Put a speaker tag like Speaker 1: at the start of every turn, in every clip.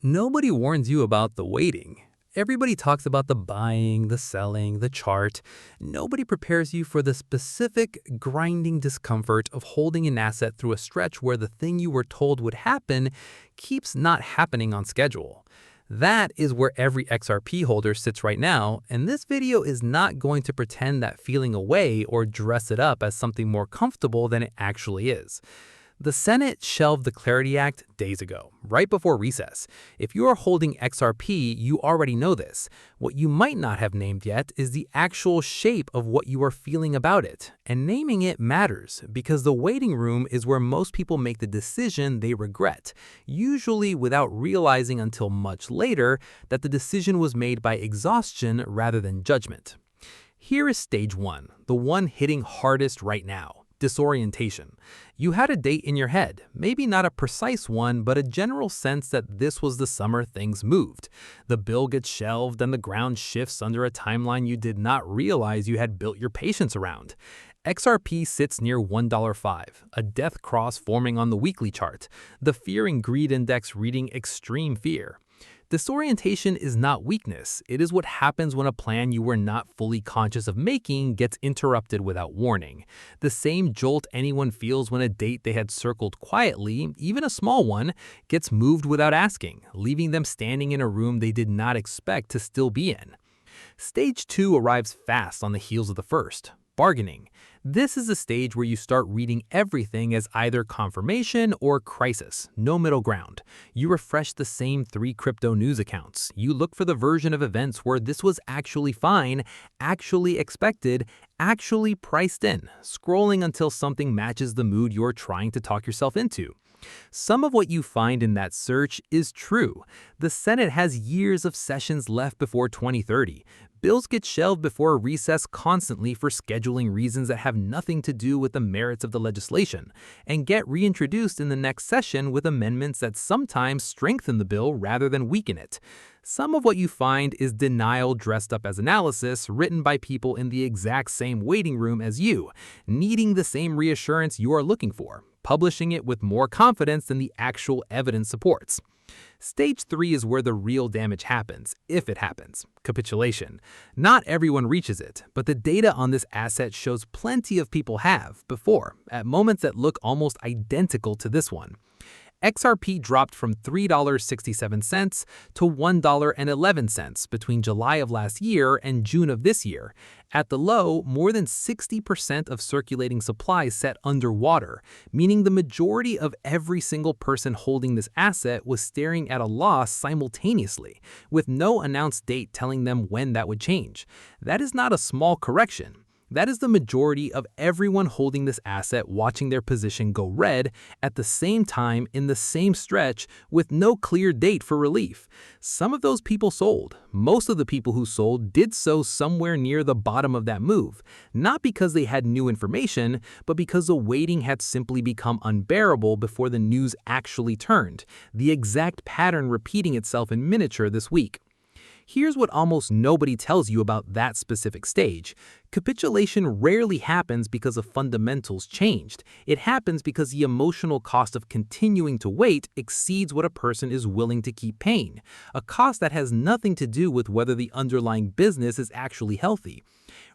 Speaker 1: Nobody warns you about the waiting. Everybody talks about the buying, the selling, the chart. Nobody prepares you for the specific, grinding discomfort of holding an asset through a stretch where the thing you were told would happen keeps not happening on schedule. That is where every XRP holder sits right now, and this video is not going to pretend that feeling away or dress it up as something more comfortable than it actually is. The Senate shelved the Clarity Act days ago, right before recess. If you are holding XRP, you already know this. What you might not have named yet is the actual shape of what you are feeling about it. And naming it matters, because the waiting room is where most people make the decision they regret, usually without realizing until much later that the decision was made by exhaustion rather than judgment. Here is stage one, the one hitting hardest right now. Disorientation. You had a date in your head, maybe not a precise one, but a general sense that this was the summer things moved. The bill gets shelved and the ground shifts under a timeline you did not realize you had built your patience around. XRP sits near $1.05, a death cross forming on the weekly chart, the Fear and Greed Index reading extreme fear. Disorientation is not weakness. It is what happens when a plan you were not fully conscious of making gets interrupted without warning. The same jolt anyone feels when a date they had circled quietly, even a small one, gets moved without asking, leaving them standing in a room they did not expect to still be in. Stage 2 arrives fast on the heels of the first. Bargaining. This is a stage where you start reading everything as either confirmation or crisis, no middle ground. You refresh the same 3 crypto news accounts. You look for the version of events where this was actually fine, actually expected, actually priced in, scrolling until something matches the mood you're trying to talk yourself into. Some of what you find in that search is true. The Senate has years of sessions left before 2030. Bills get shelved before a recess constantly for scheduling reasons that have nothing to do with the merits of the legislation, and get reintroduced in the next session with amendments that sometimes strengthen the bill rather than weaken it. Some of what you find is denial dressed up as analysis written by people in the exact same waiting room as you, needing the same reassurance you are looking for, publishing it with more confidence than the actual evidence supports. Stage 3 is where the real damage happens, if it happens. Capitulation. Not everyone reaches it, but the data on this asset shows plenty of people have, before, at moments that look almost identical to this one. XRP dropped from $3.67 to $1.11 between July of last year and June of this year. At the low, more than 60% of circulating supply set underwater, meaning the majority of every single person holding this asset was staring at a loss simultaneously, with no announced date telling them when that would change. That is not a small correction. That is the majority of everyone holding this asset watching their position go red at the same time in the same stretch with no clear date for relief. Some of those people sold. Most of the people who sold did so somewhere near the bottom of that move, not because they had new information, but because the waiting had simply become unbearable before the news actually turned, the exact pattern repeating itself in miniature this week. Here's what almost nobody tells you about that specific stage. Capitulation rarely happens because of fundamentals changed. It happens because the emotional cost of continuing to wait exceeds what a person is willing to keep paying, a cost that has nothing to do with whether the underlying business is actually healthy.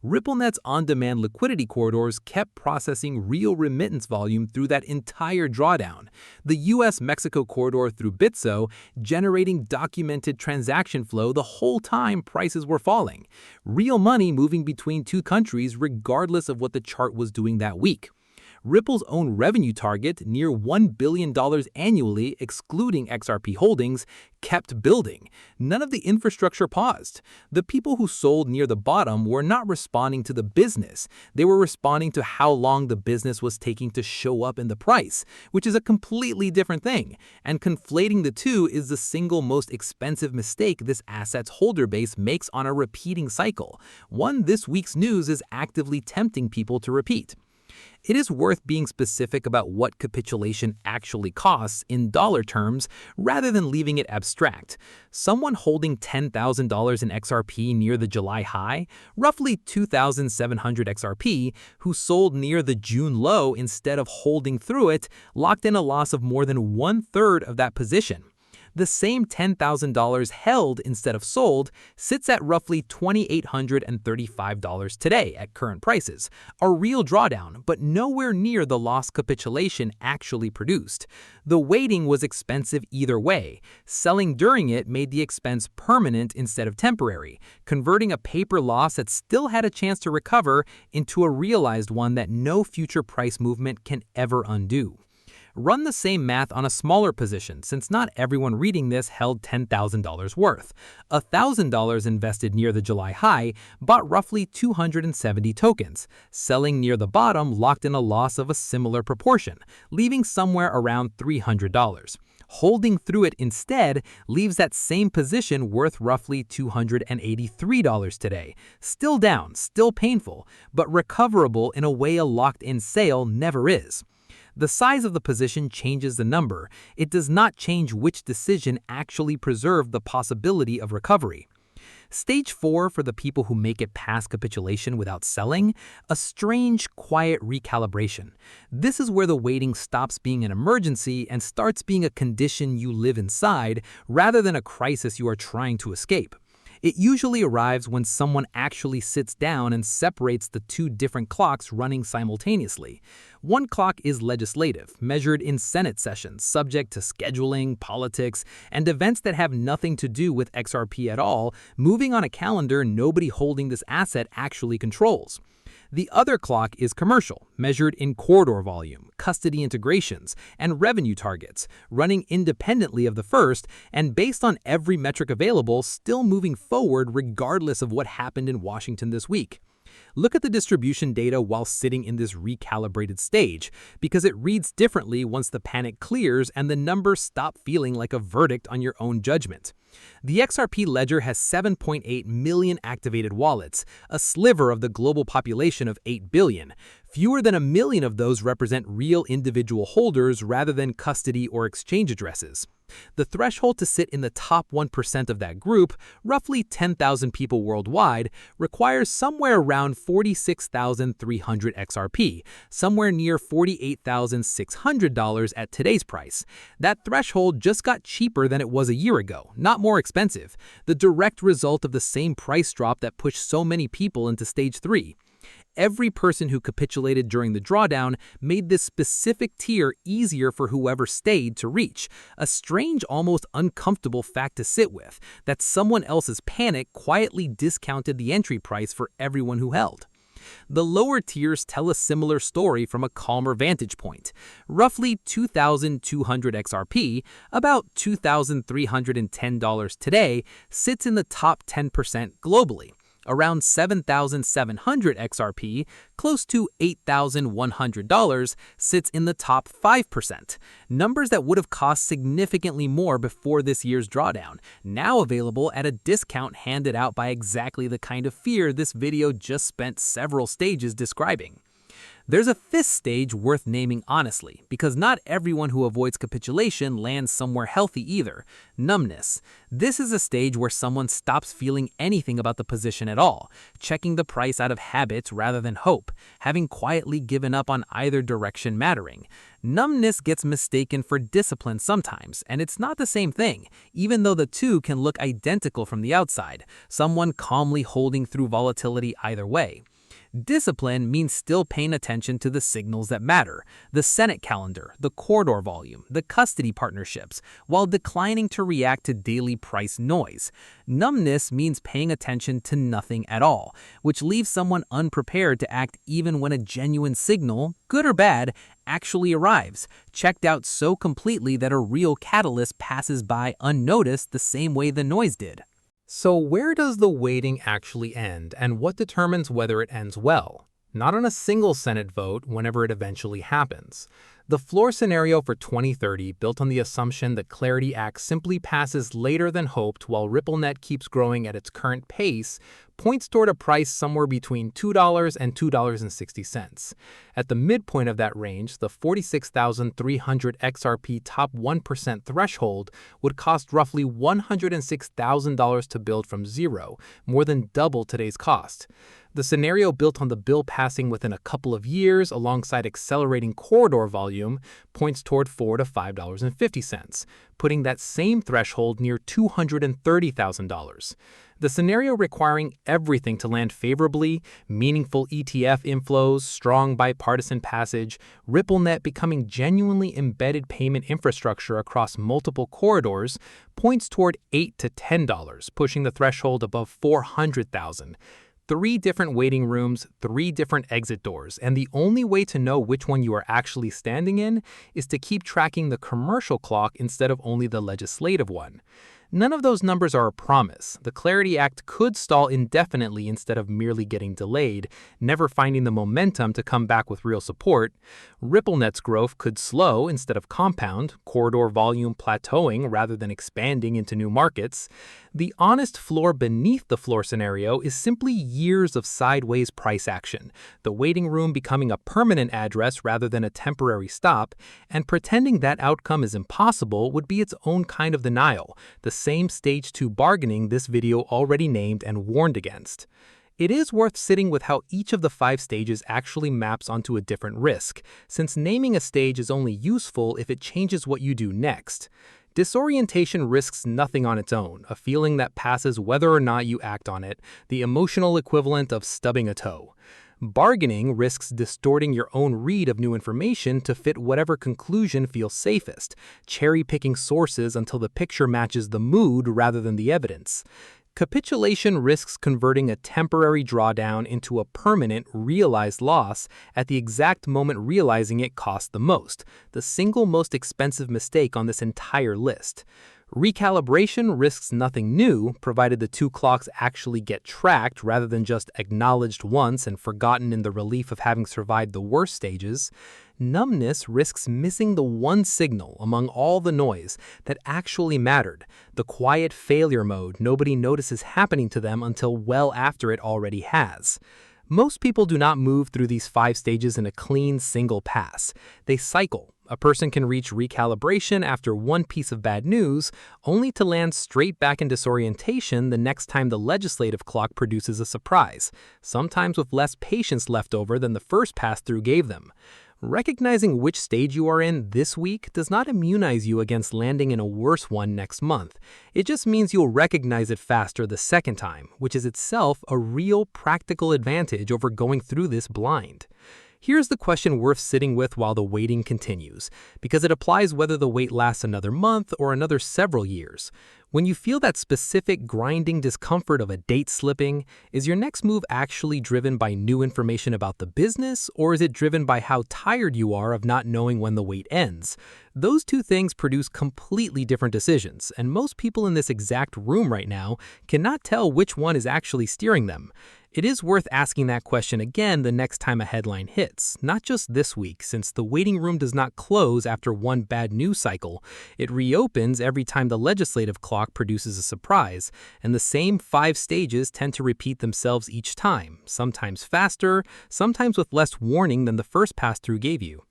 Speaker 1: RippleNet's on-demand liquidity corridors kept processing real remittance volume through that entire drawdown. The US-Mexico corridor through Bitso generating documented transaction flow the whole time prices were falling. Real money moving between two countries regardless of what the chart was doing that week. Ripple's own revenue target, near $1 billion annually excluding XRP holdings, kept building. None of the infrastructure paused. The people who sold near the bottom were not responding to the business. They were responding to how long the business was taking to show up in the price, which is a completely different thing. And conflating the two is the single most expensive mistake this asset's holder base makes on a repeating cycle, one this week's news is actively tempting people to repeat. It is worth being specific about what capitulation actually costs in dollar terms rather than leaving it abstract. Someone holding $10,000 in XRP near the July high, roughly 2,700 XRP, who sold near the June low instead of holding through it, locked in a loss of more than 1/3 of that position. The same $10,000 held instead of sold sits at roughly $2,835 today at current prices, a real drawdown, but nowhere near the lost capitulation actually produced. The waiting was expensive either way. Selling during it made the expense permanent instead of temporary, converting a paper loss that still had a chance to recover into a realized one that no future price movement can ever undo. Run the same math on a smaller position, since not everyone reading this held $10,000 worth. $1,000 invested near the July high bought roughly 270 tokens. Selling near the bottom locked in a loss of a similar proportion, leaving somewhere around $300. Holding through it instead leaves that same position worth roughly $283 today. Still down, still painful, but recoverable in a way a locked-in sale never is. The size of the position changes the number. It does not change which decision actually preserved the possibility of recovery. Stage 4 for the people who make it past capitulation without selling, a strange, quiet recalibration. This is where the waiting stops being an emergency and starts being a condition you live inside rather than a crisis you are trying to escape. It usually arrives when someone actually sits down and separates the two different clocks running simultaneously. One clock is legislative, measured in Senate sessions, subject to scheduling, politics, and events that have nothing to do with XRP at all, moving on a calendar nobody holding this asset actually controls. The other clock is commercial, measured in corridor volume, custody integrations, and revenue targets, running independently of the first and based on every metric available, still moving forward regardless of what happened in Washington this week. Look at the distribution data while sitting in this recalibrated stage, because it reads differently once the panic clears and the numbers stop feeling like a verdict on your own judgment. The XRP ledger has 7.8 million activated wallets, a sliver of the global population of 8 billion. Fewer than 1 million of those represent real individual holders rather than custody or exchange addresses. The threshold to sit in the top 1% of that group, roughly 10,000 people worldwide, requires somewhere around 46,300 XRP, somewhere near $48,600 at today's price. That threshold just got cheaper than it was a year ago, not more expensive, the direct result of the same price drop that pushed so many people into stage 3. Every person who capitulated during the drawdown made this specific tier easier for whoever stayed to reach, a strange, almost uncomfortable fact to sit with, that someone else's panic quietly discounted the entry price for everyone who held. The lower tiers tell a similar story from a calmer vantage point. Roughly 2,200 XRP, about $2,310 today, sits in the top 10% globally. Around 7,700 XRP, close to $8,100, sits in the top 5%. Numbers that would have cost significantly more before this year's drawdown, now available at a discount handed out by exactly the kind of fear this video just spent several stages describing. There's a fifth stage worth naming honestly, because not everyone who avoids capitulation lands somewhere healthy either: numbness. This is a stage where someone stops feeling anything about the position at all, checking the price out of habit rather than hope, having quietly given up on either direction mattering. Numbness gets mistaken for discipline sometimes, and it's not the same thing, even though the two can look identical from the outside, someone calmly holding through volatility either way. Discipline means still paying attention to the signals that matter, the Senate calendar, the corridor volume, the custody partnerships, while declining to react to daily price noise. Numbness means paying attention to nothing at all, which leaves someone unprepared to act even when a genuine signal, good or bad, actually arrives, checked out so completely that a real catalyst passes by unnoticed the same way the noise did. So where does the waiting actually end, and what determines whether it ends well? Not on a single Senate vote whenever it eventually happens. The floor scenario for 2030, built on the assumption that Clarity Act simply passes later than hoped while RippleNet keeps growing at its current pace, points toward a price somewhere between $2 and $2.60. At the midpoint of that range, the 46,300 XRP top 1% threshold would cost roughly $106,000 to build from zero, more than double today's cost. The scenario built on the bill passing within a couple of years alongside accelerating corridor volume volume points toward $4 to $5.50, putting that same threshold near $230,000. The scenario requiring everything to land favorably, meaningful ETF inflows, strong bipartisan passage, RippleNet becoming genuinely embedded payment infrastructure across multiple corridors, points toward $8 to $10, pushing the threshold above $400,000. 3 different waiting rooms, 3 different exit doors, and the only way to know which one you are actually standing in is to keep tracking the commercial clock instead of only the legislative one. None of those numbers are a promise. The Clarity Act could stall indefinitely instead of merely getting delayed, never finding the momentum to come back with real support. RippleNet's growth could slow instead of compound, corridor volume plateauing rather than expanding into new markets. The honest floor beneath the floor scenario is simply years of sideways price action, the waiting room becoming a permanent address rather than a temporary stop, and pretending that outcome is impossible would be its own kind of denial, the same stage 2 bargaining this video already named and warned against. It is worth sitting with how each of the 5 stages actually maps onto a different risk, since naming a stage is only useful if it changes what you do next. Disorientation risks nothing on its own, a feeling that passes whether or not you act on it, the emotional equivalent of stubbing a toe. Bargaining risks distorting your own read of new information to fit whatever conclusion feels safest, cherry-picking sources until the picture matches the mood rather than the evidence. Capitulation risks converting a temporary drawdown into a permanent, realized loss at the exact moment realizing it cost the most, the single most expensive mistake on this entire list. Recalibration risks nothing new, provided the 2 clocks actually get tracked rather than just acknowledged once and forgotten in the relief of having survived the worst stages. Numbness risks missing the one signal among all the noise that actually mattered, the quiet failure mode nobody notices happening to them until well after it already has. Most people do not move through these 5 stages in a clean, single pass. They cycle. A person can reach recalibration after one piece of bad news, only to land straight back in disorientation the next time the legislative clock produces a surprise, sometimes with less patience left over than the first pass-through gave them. Recognizing which stage you are in this week does not immunize you against landing in a worse one next month. It just means you'll recognize it faster the second time, which is itself a real practical advantage over going through this blind. Here's the question worth sitting with while the waiting continues, because it applies whether the wait lasts another month or another several years. When you feel that specific grinding discomfort of a date slipping, is your next move actually driven by new information about the business, or is it driven by how tired you are of not knowing when the wait ends? Those 2 things produce completely different decisions, and most people in this exact room right now cannot tell which one is actually steering them. It is worth asking that question again the next time a headline hits, not just this week, since the waiting room does not close after one bad news cycle. It reopens every time the legislative clock produces a surprise, and the same 5 stages tend to repeat themselves each time, sometimes faster, sometimes with less warning than the first pass-through gave you.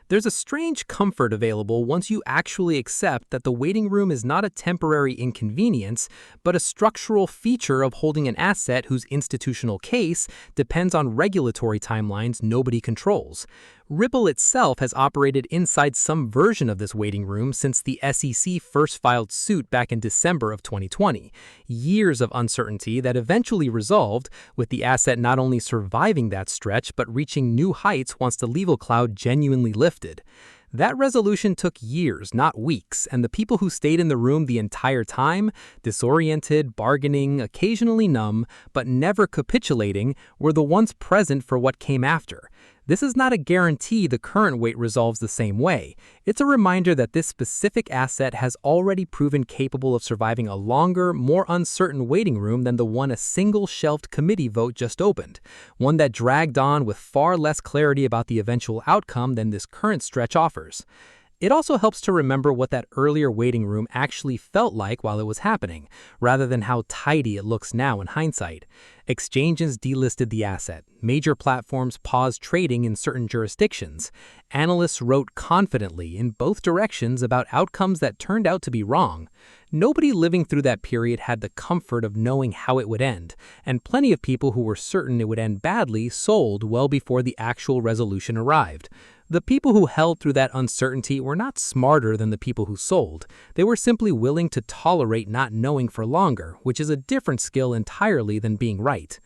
Speaker 1: There's a strange comfort available once you actually accept that the waiting room is not a temporary inconvenience, but a structural feature of holding an asset whose institutional case depends on regulatory timelines nobody controls. Ripple itself has operated inside some version of this waiting room since the SEC first filed suit back in December of 2020. Years of uncertainty that eventually resolved, with the asset not only surviving that stretch but reaching new heights once the legal cloud genuinely lifted. That resolution took years, not weeks, and the people who stayed in the room the entire time, disoriented, bargaining, occasionally numb, but never capitulating, were the ones present for what came after. This is not a guarantee the current wait resolves the same way. It's a reminder that this specific asset has already proven capable of surviving a longer, more uncertain waiting room than the one a single shelved committee vote just opened, one that dragged on with far less clarity about the eventual outcome than this current stretch offers. It also helps to remember what that earlier waiting room actually felt like while it was happening, rather than how tidy it looks now in hindsight. Exchanges delisted the asset. Major platforms paused trading in certain jurisdictions. Analysts wrote confidently in both directions about outcomes that turned out to be wrong. Nobody living through that period had the comfort of knowing how it would end, and plenty of people who were certain it would end badly sold well before the actual resolution arrived. The people who held through that uncertainty were not smarter than the people who sold. They were simply willing to tolerate not knowing for longer, which is a different skill entirely than being right.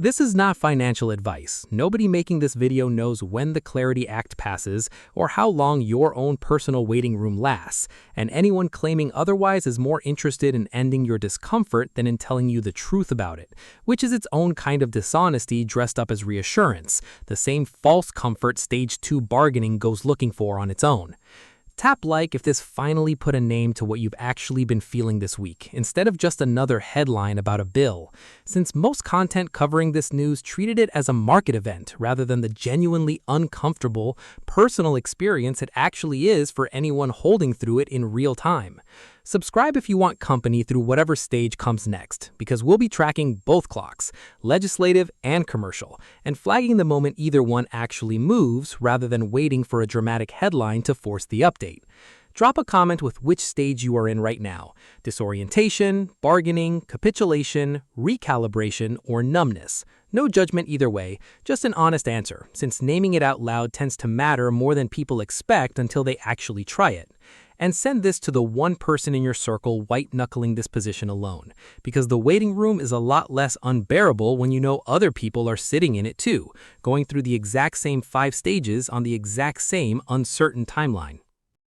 Speaker 1: This is not financial advice. Nobody making this video knows when the Clarity Act passes or how long your own personal waiting room lasts, and anyone claiming otherwise is more interested in ending your discomfort than in telling you the truth about it, which is its own kind of dishonesty dressed up as reassurance, the same false comfort Stage 2 bargaining goes looking for on its own. Tap like if this finally put a name to what you've actually been feeling this week, instead of just another headline about a bill, since most content covering this news treated it as a market event rather than the genuinely uncomfortable, personal experience it actually is for anyone holding through it in real time. Subscribe if you want company through whatever stage comes next, because we'll be tracking both clocks, legislative and commercial, and flagging the moment either one actually moves rather than waiting for a dramatic headline to force the update. Drop a comment with which stage you are in right now: disorientation, bargaining, capitulation, recalibration, or numbness. No judgment either way, just an honest answer, since naming it out loud tends to matter more than people expect until they actually try it. And send this to the one person in your circle white-knuckling this position alone, because the waiting room is a lot less unbearable when you know other people are sitting in it too, going through the exact same 5 stages on the exact same uncertain timeline.